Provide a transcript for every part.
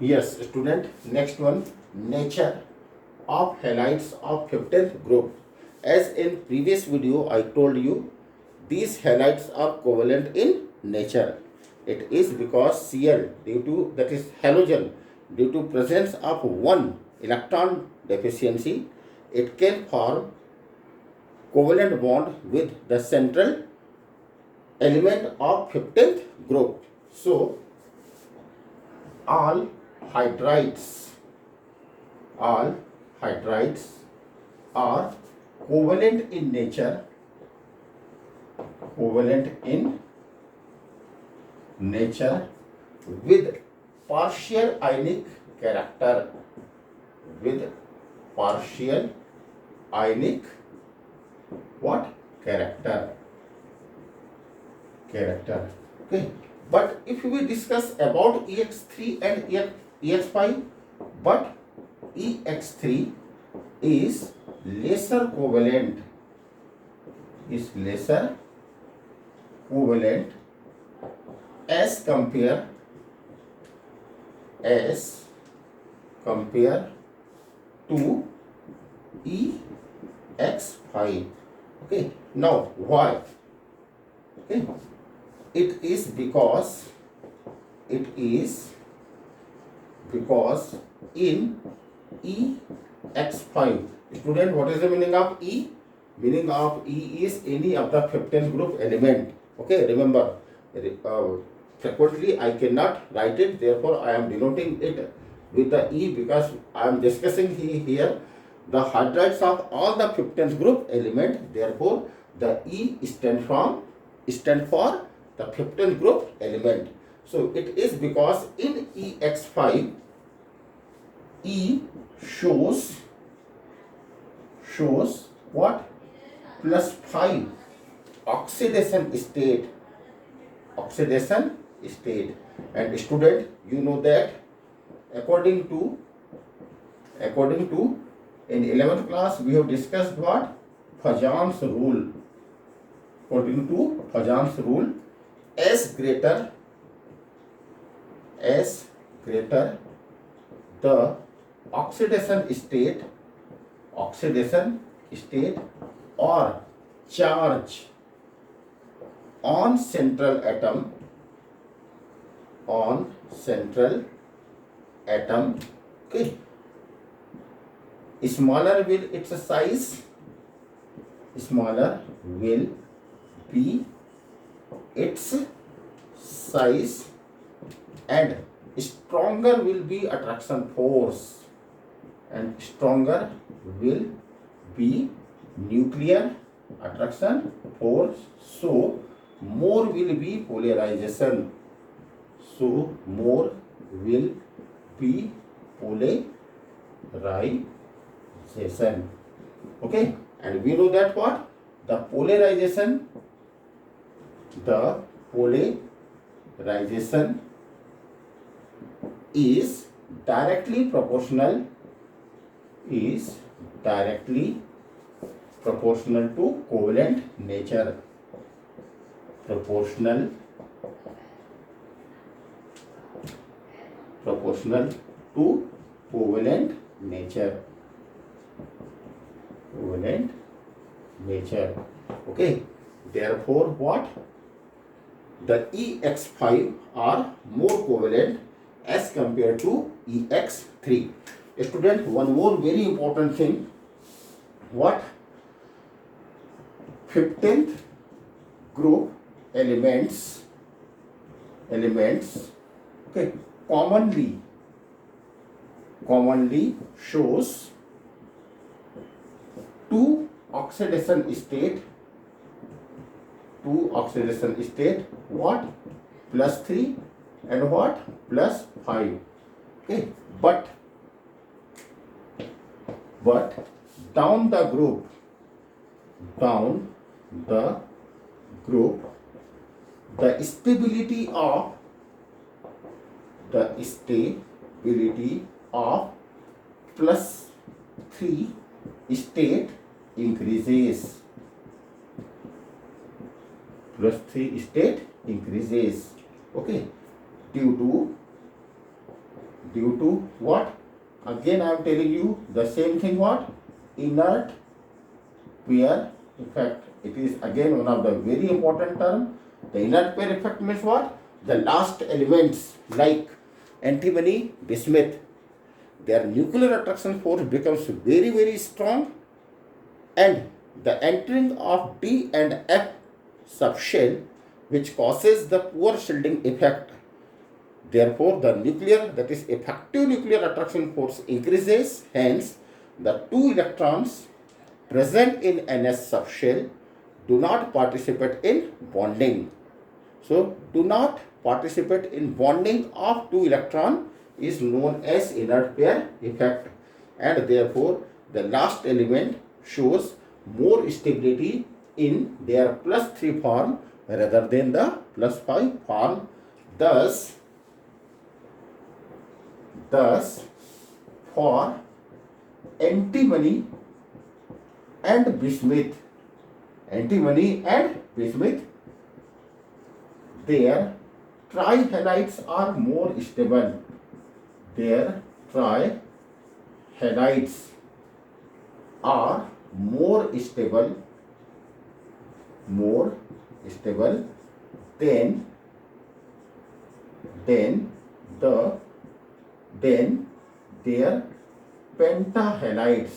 Yes, student. Next one, nature of halides of 15th group. As in previous video, I told you these halides are covalent in nature. It is because Cl due to that is halogen due to presence of one electron deficiency, it can form covalent bond with the central element of 15th group. So all hydrides all hydrides are covalent in nature, covalent in nature with partial ionic character, with partial ionic what character, okay. But if we discuss about EX3 and EX5, but EX3 is lesser covalent, as compare to EX5. Okay. Now why? Okay. It is because in EX5, student, what is the meaning of E? Meaning of E is any of the 15th group element. Okay, remember, frequently I cannot write it, therefore I am denoting it with the E because I am discussing here the hydrides of all the 15th group element. Therefore, the E stand for the 15th group element. So it is because in EX5, E shows what? +5 oxidation state. And student, you know that according to in 11th class we have discussed what? Pajan's rule. According to Pajan's rule, as greater the oxidation state or charge on central atom, okay, smaller will its size, smaller will be its size, and stronger will be attraction force, and stronger will be nuclear attraction force. So more will be polarization. Okay, and we know that what? The polarization is directly proportional to covalent nature. Proportional to covalent nature. Okay. Therefore, what? The EX5 are more covalent as compared to EX3. Student, one more very important thing. What? 15th group elements, okay, commonly shows two oxidation state, what? +3 and what? +5. Okay, but down the group, the stability of +3 state increases. Okay, due Due to what? Again I am telling you the same thing, what? Inert pair effect. It is again one of the very important term. The inert pair effect means what? The last elements like antimony, bismuth, their nuclear attraction force becomes very, very strong, and the entering of D and F subshell, which causes the poor shielding effect. Therefore, the nuclear, that is effective nuclear attraction force increases. Hence, the two electrons present in NS subshell do not participate in bonding. So, do not participate in bonding of two electron is known as inert pair effect, and therefore the last element shows more stability in their +3 form rather than the +5 form. Thus for antimony and bismuth, their trihalides are more stable. Their trihalides are more stable than their pentahalides.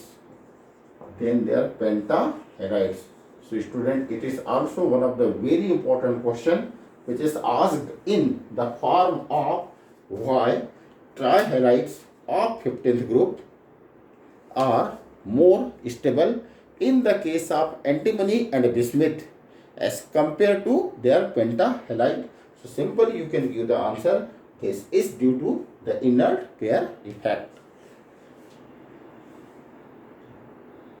So student, it is also one of the very important question which is asked in the form of why trihalides of 15th group are more stable in the case of antimony and bismuth as compared to their pentahalide. So simply you can give the answer. This is due to the inert pair effect.